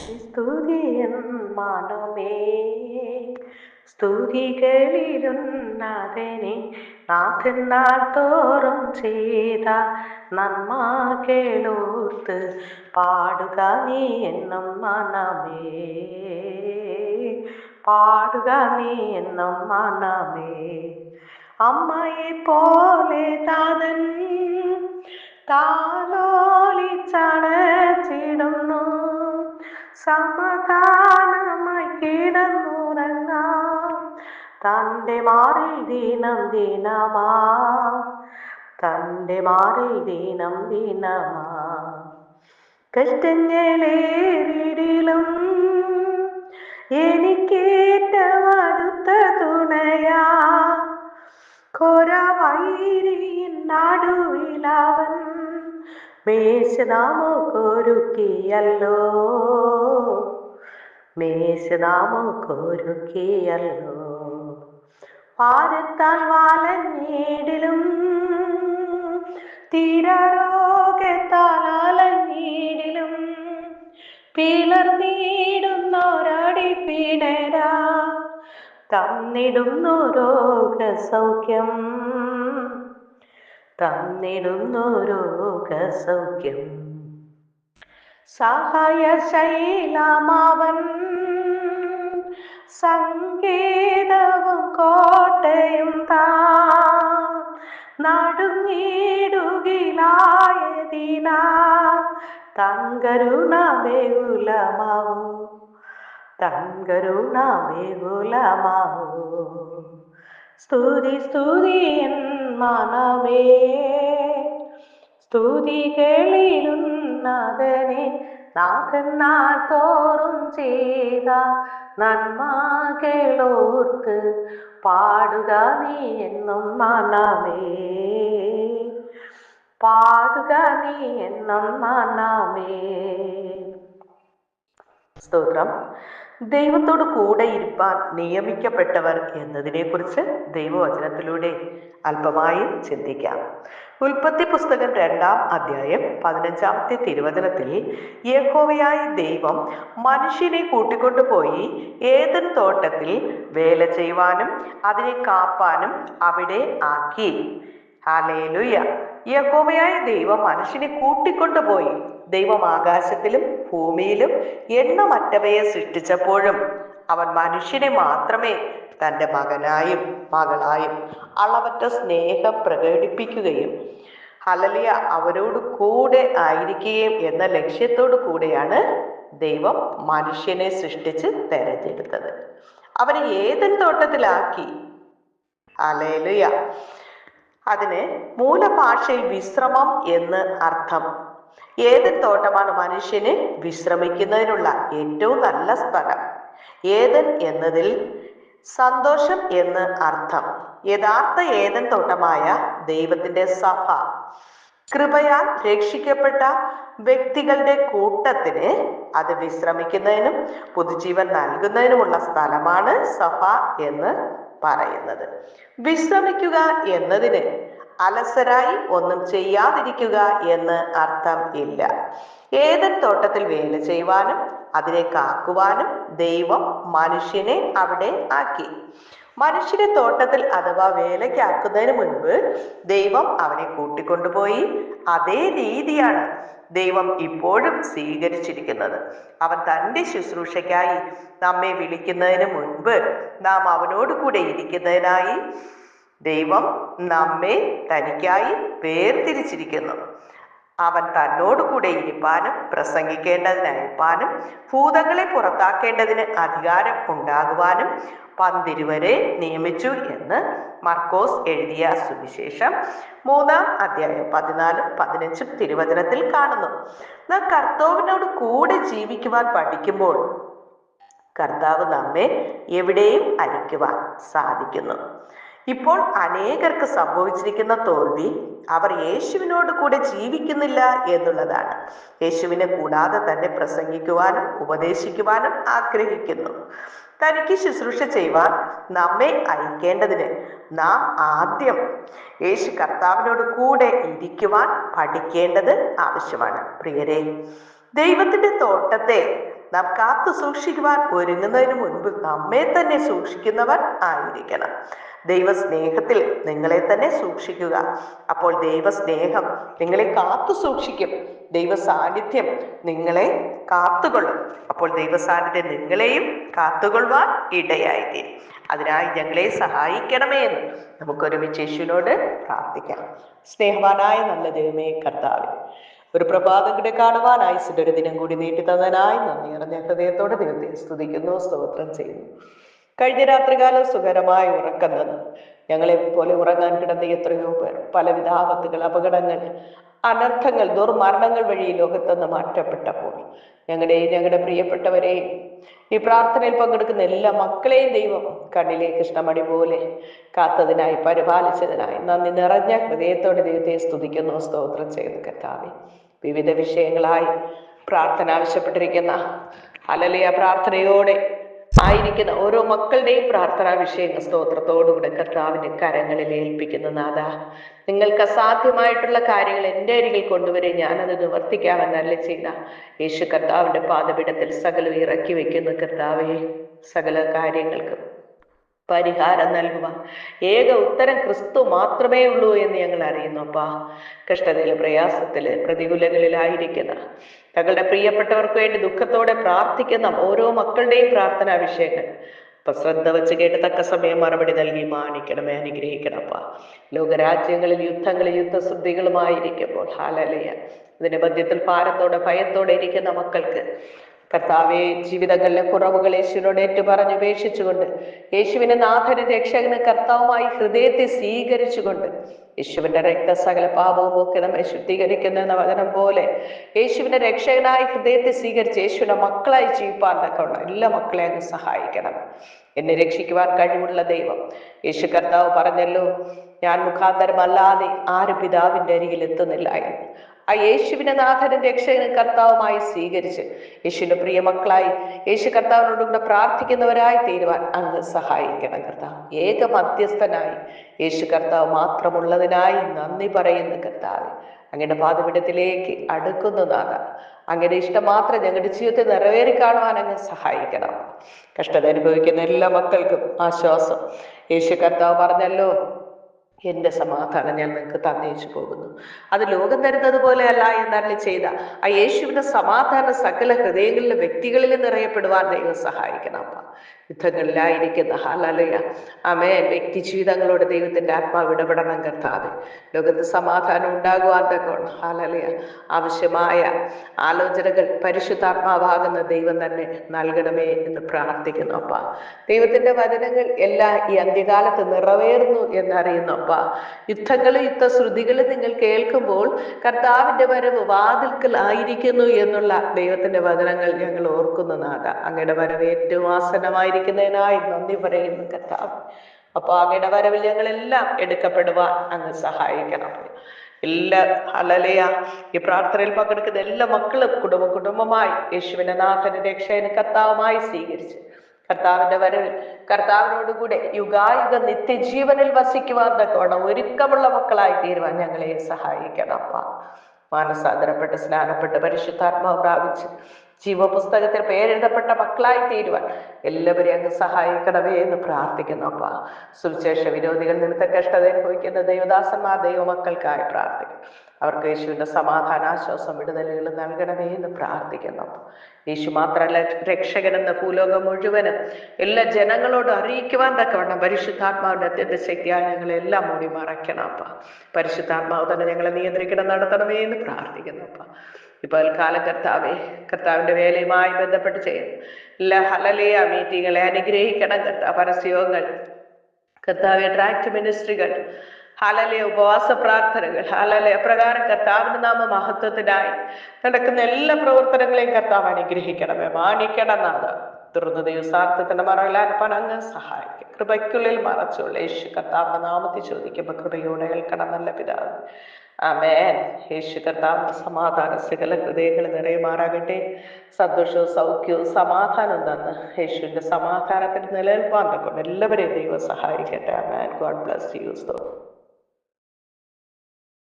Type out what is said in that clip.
സ്തുതിയൻ മനമേ സ്തുതികളിലുന്നതനെ നാഥൻ നാൾ തോറും ചെയ്ത നന്മകളോർത്ത് പാടുക നീ എന്നും മനമേ, പാടുക നീ എന്നും മനമേ. അമ്മയെ പോലെ താതൻ താലോലിച്ചണച്ചിടുന്നു, സമാധാനമായി കിടന്നുറങ്ങാം തൻ്റെ മാറിൽ ദിനം ദിനമാ, തൻ്റെ മാറിൽ ദിനം ദിനമാ. കഷ്ടങ്ങളേറിടിലും എനിക്കേറ്റമടുത്ത തുണയാ, ഘോരവൈരിയിൻ നടുവിലവൻ മേശനാമൊരുക്കിയല്ലോ, മേശനാമൊരുക്കിയല്ലോ. ഭാരത്താൽ വലഞ്ഞിടിലും തീരാരോഗത്താൽ അലഞ്ഞിടിലും പിളർന്നിടുന്നൊരടി പിണരാ തന്നിടുന്നു രോഗസൗഖ്യം, തന്നിടുന്നു രോഗസൗഖ്യം. സഹായശൈലമവൻ സങ്കേതവും കോട്ടയും താൻ, നടുങ്ങിടുകിലായതിനാ തൻ കരുണ ബഹുലമാവൂ, തൻ കരുണ ബഹുലമാവൂ. സ്തുതി സ്തുതി എൻ മനമേ സ്തുതികളിലുന്നതനെ നാഥൻ നാൾ തോറും ചെയ്ത നന്മകളോർത്ത് പാടുക നീ എന്നും മനമേ, പാടുക നീ എന്നും മനമേ. സ്തോത്രം. ദൈവത്തോട് കൂടെ ഇരുപ്പാൻ നിയമിക്കപ്പെട്ടവർ എന്നതിനെക്കുറിച്ച് ദൈവവചനത്തിലൂടെ അല്പമായി ചിന്തിക്കാം. ഉൽപ്പത്തി പുസ്തകം 2-ാം അധ്യായം 15-ാമത്തെ തിരുവചനത്തിൽ യഹോവയായ ദൈവം മനുഷ്യനെ കൂട്ടിക്കൊണ്ടുപോയി ഏദൻ തോട്ടത്തിൽ വേല ചെയ്യുവാനും അതിനെ കാപ്പാനും അവിടെ ആക്കി. ഹല്ലേലൂയ. യഹോവയായ ദൈവം മനുഷ്യനെ കൂട്ടിക്കൊണ്ടുപോയി. ദൈവം ആകാശത്തിലും ഭൂമിയിലും എണ്ണമറ്റവയെ സൃഷ്ടിച്ചപ്പോഴും അവൻ മനുഷ്യനെ മാത്രമേ തൻ്റെ മകനായും മകളായും അളവറ്റ സ്നേഹം പ്രകടിപ്പിക്കുകയും ഹല്ലേലൂയ അവരോട് കൂടെ ആയിരിക്കുകയും എന്ന ലക്ഷ്യത്തോടു കൂടെയാണ് ദൈവം മനുഷ്യനെ സൃഷ്ടിച്ച് തെരഞ്ഞെടുത്തത്. അവനെ ഏദൻ തോട്ടത്തിലാക്കി. ഹല്ലേലൂയ. അതിന് മൂലഭാഷയിൽ വിശ്രമം എന്ന് അർത്ഥം. ഏദൻ തോട്ടമാണ് മനുഷ്യന് വിശ്രമിക്കുന്നതിനുള്ള ഏറ്റവും നല്ല സ്ഥലം. ഏദൻ എന്നതിൽ സന്തോഷം എന്ന് അർത്ഥം. യഥാർത്ഥ ഏദൻ തോട്ടമായ ദൈവത്തിന്റെ സഭ, കൃപയാൽ രക്ഷിക്കപ്പെട്ട വ്യക്തികളുടെ കൂട്ടത്തിന് അത് വിശ്രമിക്കുന്നതിനും പുതുജീവൻ നൽകുന്നതിനുമുള്ള സ്ഥലമാണ് സഭ എന്ന് പറയുന്നത്. വിശ്രമിക്കുക എന്നതിന് അലസരായി ഒന്നും ചെയ്യാതിരിക്കുക എന്ന് അർത്ഥം ഇല്ല. ഏദൻ തോട്ടത്തിൽ വേല ചെയ്യുവാനും അതിനെ കാക്കുവാനും ദൈവം മനുഷ്യനെ അവിടെ ആക്കി. മനുഷ്യനെ തോട്ടത്തിൽ അഥവാ വേലയ്ക്കാക്കുന്നതിന് മുൻപ് ദൈവം അവനെ കൂട്ടിക്കൊണ്ടുപോയി. അതേ രീതിയാണ് ദൈവം ഇപ്പോഴും സ്വീകരിച്ചിരിക്കുന്നത്. അവൻ തൻ്റെ ശുശ്രൂഷയ്ക്കായി നമ്മെ വിളിക്കുന്നതിന് മുൻപ് നാം അവനോട് കൂടെ ഇരിക്കുന്നതിനായി ദൈവം നമ്മെ തനിക്കായി വേർതിരിച്ചിരിക്കുന്നു. അവൻ തന്നോട് കൂടെ ഇരിപ്പാനും പ്രസംഗിക്കേണ്ടതിന് അയപ്പാനും ഭൂതങ്ങളെ പുറത്താക്കേണ്ടതിന് അധികാരം ഉണ്ടാകുവാനും പന്തിരുവരെ നിയമിച്ചു എന്ന് മർക്കോസ് എഴുതിയ സുവിശേഷം 3-ാം അധ്യായം 14-15 തിരുവചനത്തിൽ കാണുന്നു. നാം കർത്താവിനോട് കൂടെ ജീവിക്കുവാൻ പഠിക്കുമ്പോൾ കർത്താവ് നമ്മെ എവിടെയും അയക്കുവാൻ സാധിക്കുന്നു. ഇപ്പോൾ അനേകർക്ക് സംഭവിച്ചിരിക്കുന്ന തോൽവി അവർ യേശുവിനോട് കൂടെ ജീവിക്കുന്നില്ല എന്നുള്ളതാണ്. യേശുവിനെ കൂടാതെ തന്നെ പ്രസംഗിക്കുവാനും ഉപദേശിക്കുവാനും ആഗ്രഹിക്കുന്നു. തനിക്ക് ശുശ്രൂഷ ചെയ്യുവാൻ നമ്മെ അയക്കേണ്ടതിന് നാം ആദ്യം യേശു കർത്താവിനോട് കൂടെ ഇരിക്കുവാൻ പഠിക്കേണ്ടത് ആവശ്യമാണ്. പ്രിയരെ, ദൈവത്തിന്റെ തോട്ടത്തെ നാം കാത്തു സൂക്ഷിക്കുവാൻ ഒരുങ്ങുന്നതിന് മുൻപ് നമ്മെ തന്നെ സൂക്ഷിക്കുന്നവർ ആയിരിക്കണം. ദൈവസ്നേഹത്തിൽ നിങ്ങളെ തന്നെ സൂക്ഷിക്കുക. അപ്പോൾ ദൈവസ്നേഹം നിങ്ങളെ കാത്തു സൂക്ഷിക്കും. ദൈവ സാന്നിധ്യം നിങ്ങളെ കാത്തുകൊള്ളും. അപ്പോൾ ദൈവ സാന്നിധ്യം നിങ്ങളെയും കാത്തുകൊള്ളുവാൻ ഇടയായിത്തീരും. അതിനായി ഞങ്ങളെ സഹായിക്കണമേ എന്ന് നമുക്കൊരുമിച്ച് യേശുവിനോട് പ്രാർത്ഥിക്കാം. സ്നേഹവാനായ നല്ല ദൈവമേ കർത്താവേ, ഒരു പ്രഭാതം കൂടെ കാണുവാനായി ഒരു ദിനം കൂടി നീട്ടി തന്നതിനായി നന്ദി നിറഞ്ഞ ഹൃദയത്തോടെ ദൈവത്തെ സ്തുതിക്കുന്നു, സ്തോത്രം ചെയ്യുന്നു. കഴിഞ്ഞ രാത്രികാലം സുഖകരമായി ഉറക്കം തന്നു ഞങ്ങളെപ്പോലെ ഉറങ്ങാൻ കിടന്ന എത്രയോ പേർ പലവിധ ആപത്തുകൾ, അപകടങ്ങൾ, അനർത്ഥങ്ങൾ, ദുർമരണങ്ങൾ വഴി ലോകത്തുനിന്ന് മാറ്റപ്പെട്ടപ്പോൾ ഞങ്ങളുടെ പ്രിയപ്പെട്ടവരെയും ഈ പ്രാർത്ഥനയിൽ പങ്കെടുക്കുന്ന എല്ലാ മക്കളെയും ദൈവം കണ്ണിലെ കൃഷ്ണമണി പോലെ കാത്തതിനായി, പരിപാലിച്ചതിനായി നന്ദി നിറഞ്ഞ ഹൃദയത്തോടെ ദൈവത്തെ സ്തുതിക്കുന്നു, സ്തോത്രം ചെയ്യുന്നു. കർത്താവേ, വിവിധ വിഷയങ്ങളായി പ്രാർത്ഥന ആവശ്യപ്പെട്ടിരിക്കുന്ന ഹല്ലേലൂയ പ്രാർത്ഥനയോടെ ആയിരിക്കുന്ന ഓരോ മക്കളുടെയും പ്രാർത്ഥനാ വിഷയങ്ങൾ സ്തോത്രത്തോടുകൂടെ കർത്താവിന്റെ കരങ്ങളിൽ ഏൽപ്പിക്കുന്ന നാഥ, നിങ്ങൾക്ക് അസാധ്യമായിട്ടുള്ള കാര്യങ്ങൾ എൻ്റെ അരികിൽ കൊണ്ടുവരെ ഞാനത് നിവർത്തിക്കാമെന്നല്ല ചെയ്ത യേശു കർത്താവിന്റെ പാദപീഠത്തിൽ സകലം ഇറക്കി വെക്കുന്ന കർത്താവെ, സകല കാര്യങ്ങൾക്കും പരിഹാരം നൽകുവാൻ ഏക ഉത്തരം ക്രിസ്തു മാത്രമേ ഉള്ളൂ എന്ന് ഞങ്ങൾ അറിയുന്നു. അപ്പാ, കഷ്ടതയില്, പ്രയാസത്തില്, പ്രതികൂലങ്ങളിലായിരിക്കുന്ന തങ്ങളുടെ പ്രിയപ്പെട്ടവർക്ക് വേണ്ടി ദുഃഖത്തോടെ പ്രാർത്ഥിക്കുന്ന ഓരോ മക്കളുടെയും പ്രാർത്ഥനാ വിഷയങ്ങൾ അപ്പൊ ശ്രദ്ധ വെച്ച് കേട്ട് തക്ക സമയം മറുപടി നൽകി മാനിക്കണമേ, അനുഗ്രഹിക്കണപ്പാ. ലോകരാജ്യങ്ങളിൽ യുദ്ധങ്ങളും യുദ്ധശ്രുതികളുമായിരിക്കുമ്പോൾ ഹല്ലേലൂയ ഇതിന്റെ മധ്യത്തിൽ ഭാരത്തോടെ ഭയത്തോടെ ഇരിക്കുന്ന മക്കൾക്ക് കർത്താവെ, ജീവിതങ്ങളിലെ കുറവുകൾ യേശുവിനോട് ഏറ്റുപറഞ്ഞ് ഉപേക്ഷിച്ചുകൊണ്ട് യേശുവിനെ നാഥനും രക്ഷകനും കർത്താവുമായി ഹൃദയത്തെ സ്വീകരിച്ചുകൊണ്ട് യേശുവിന്റെ രക്തസകല പാപവും ഒക്കെ നമ്മെ ശുദ്ധീകരിക്കുന്ന എന്ന വചനം പോലെ യേശുവിന്റെ രക്ഷകനായി ഹൃദയത്തെ സ്വീകരിച്ച് യേശുവിന്റെ മക്കളായി ജീവിപ്പാൻ തക്കവണ്ണം എല്ലാ മക്കളെ അങ്ങ് സഹായിക്കണം. എന്നെ രക്ഷിക്കുവാൻ കഴിവുള്ള ദൈവം യേശു കർത്താവ് പറഞ്ഞല്ലോ, ഞാൻ മുഖാന്തരമല്ലാതെ ആരും പിതാവിന്റെ അരികിൽ എത്തുന്നില്ല എന്ന്. ആ യേശുവിനെ നാഥനും രക്ഷകനും കർത്താവുമായി സ്വീകരിച്ച് യേശുവിന്റെ പ്രിയ മക്കളായി യേശു കർത്താവിനോടുകൂടെ പ്രാർത്ഥിക്കുന്നവരായി തീരുവാൻ അങ്ങ് സഹായിക്കണം കർത്താവ്. ഏക മധ്യസ്ഥനായി യേശു കർത്താവ് മാത്രമുള്ളതിനായി നന്ദി പറയുന്ന കർത്താവ്, അങ്ങയുടെ പാദപീഠത്തിലേക്ക് അടുക്കുന്ന നാഥ, അങ്ങയുടെ ഇഷ്ടം മാത്രം ഞങ്ങളുടെ ജീവിതത്തിൽ നിറവേറി കാണുവാൻ അങ്ങ് സഹായിക്കണം. കഷ്ടത അനുഭവിക്കുന്ന എല്ലാ മക്കൾക്കും ആശ്വാസം യേശു കർത്താവ് പറഞ്ഞല്ലോ, എൻ്റെ സമാധാനം ഞാൻ നിങ്ങൾക്ക് തന്നേച്ചു പോകുന്നു, അത് ലോകം തരുന്നത് പോലെ അല്ല എന്നരളി ചെയ്ത ആ യേശുവിന്റെ സമാധാനം സകല ഹൃദയങ്ങളിലെ വ്യക്തികളിൽ നിറയപ്പെടുവാൻ ദൈവം സഹായിക്കണം. അപ്പ യുദ്ധങ്ങളിലായിരിക്കുന്ന ഹല്ലേലൂയ ആമേൻ വ്യക്തി ജീവിതങ്ങളോട് ദൈവത്തിന്റെ ആത്മാവ് ഇടപെടണം കർത്താവേ. ലോകത്ത് സമാധാനം ഉണ്ടാകുവാൻ തക്കവണ്ണം ഹല്ലേലൂയ ആവശ്യമായ ആലോചനകൾ പരിശുദ്ധാത്മാവാകുന്ന ദൈവം തന്നെ നൽകണമേ എന്ന് പ്രാർത്ഥിക്കുന്നു. അപ്പ ദൈവത്തിന്റെ വചനങ്ങൾ എല്ലാം ഈ അന്ത്യകാലത്ത് നിറവേറുന്നു എന്നറിയുന്നു. അപ്പ യുദ്ധങ്ങളും യുദ്ധശ്രുതികളും നിങ്ങൾ കേൾക്കുമ്പോൾ കർത്താവിന്റെ വരവ് വാതിൽക്കൽ ആയിരിക്കുന്നു എന്നുള്ള ദൈവത്തിന്റെ വചനങ്ങൾ ഞങ്ങൾ ഓർക്കുന്നു നാഥ. അങ്ങയുടെ വരവ് ഏറ്റവും ആസന്നമായിരിക്കുന്നതിനായി നന്ദി പറയുന്നു കർത്താവ്. അപ്പൊ അങ്ങയുടെ വരവിൽ ഞങ്ങളെല്ലാം എടുക്കപ്പെടുവാൻ അങ്ങ് സഹായിക്കണം. എല്ലാ ഹല്ലേലൂയ ഈ പ്രാർത്ഥനയിൽ പങ്കെടുക്കുന്ന എല്ലാ മക്കളും കുടുംബമായി യേശുവിനെ നാഥനും രക്ഷകനും കർത്താവുമായി സ്വീകരിച്ച് കർത്താവിന്റെ വരവിൽ കർത്താവിനോടുകൂടെ യുഗായുഗ നിത്യജീവനിൽ വസിക്കുവാൻ തക്കവണ്ണം ഒരുക്കമുള്ള മക്കളായി തീരുവാൻ ഞങ്ങളെ സഹായിക്കണം. അപ്പ മാനസാന്തരപ്പെട്ട് സ്നാനപ്പെട്ട് പരിശുദ്ധാത്മാവ് പ്രാപിച്ച് ജീവപുസ്തകത്തിൽ പേരെഴുതപ്പെട്ട മക്കളായി തീരുവാൻ എല്ലാവരെയും അങ്ങ് സഹായിക്കണമേ എന്ന് പ്രാർത്ഥിക്കുന്നു. അപ്പ സുവിശേഷ വിരോധികൾ നിമിത്തം കഷ്ടത അനുഭവിക്കുന്ന ദൈവദാസന്മാർ ദൈവമക്കൾക്കായി പ്രാർത്ഥിക്കും. അവർക്ക് യേശുവിന്റെ സമാധാന ആശ്വാസം വിടുതലുകൾ നൽകണമേ എന്ന് പ്രാർത്ഥിക്കുന്നു. യേശു മാത്രമല്ല രക്ഷകനെന്ന ഭൂലോകം മുഴുവനും എല്ലാ ജനങ്ങളോടും അറിയിക്കുവാൻ തക്കവണ്ണം പരിശുദ്ധാത്മാവിന്റെ അത്യന്ത ശക്തിയാൽ ഞങ്ങളെല്ലാം മൂടി മറയ്ക്കണം. അപ്പ പരിശുദ്ധാത്മാവ് തന്നെ ഞങ്ങളെ നിയന്ത്രിക്കണം, നടത്തണമേ എന്ന് പ്രാർത്ഥിക്കുന്നു. അപ്പ ഇപ്പോൾ കാലം കർത്താവിന്റെ വേലയുമായി ബന്ധപ്പെട്ട് ചെയ്യുന്നു എല്ലാ ഹല്ലേലൂയ മീറ്റിങ്ങുകളെ അനുഗ്രഹിക്കണം കർത്താവ്. പരസ്യങ്ങൾ കർത്താവെ, ട്രാക്ട് മിനിസ്ട്രികൾ ഹല്ലേലൂയ, ഉപവാസ പ്രാർത്ഥനകൾ ഹല്ലേലൂയ, അപ്രകാരം കർത്താവിന്റെ നാമ മഹത്വത്തിനായി നടക്കുന്ന എല്ലാ പ്രവർത്തനങ്ങളെയും കർത്താവ് അനുഗ്രഹിക്കണമേ, മാനിക്കണം നാഥ. തുറന്ന ദൈവസാർത്ഥത്തിന്റെ മറവിലാക്കാൻ അങ്ങ് സഹായിക്കും. കൃപയ്ക്കുള്ളിൽ മറച്ചുള്ള യേശു കർത്താവിന്റെ നാമത്തിൽ ചോദിക്കുമ്പോൾ കൃപയോടെ കേൾക്കണം നല്ല പിതാവ്. ആമേൻ. യേശു കർത്താവിന്റെ സമാധാന സകല ഹൃദയങ്ങൾ നിറയുമാറാകട്ടെ. സന്തോഷവും സൗഖ്യവും സമാധാനവും തന്ന് യേശുവിന്റെ സമാധാനത്തിൽ നിലനിൽപ്പാൻ കൊണ്ട് എല്ലാവരെയും ദൈവം സഹായിക്കട്ടെ. ആമേൻ. God bless U.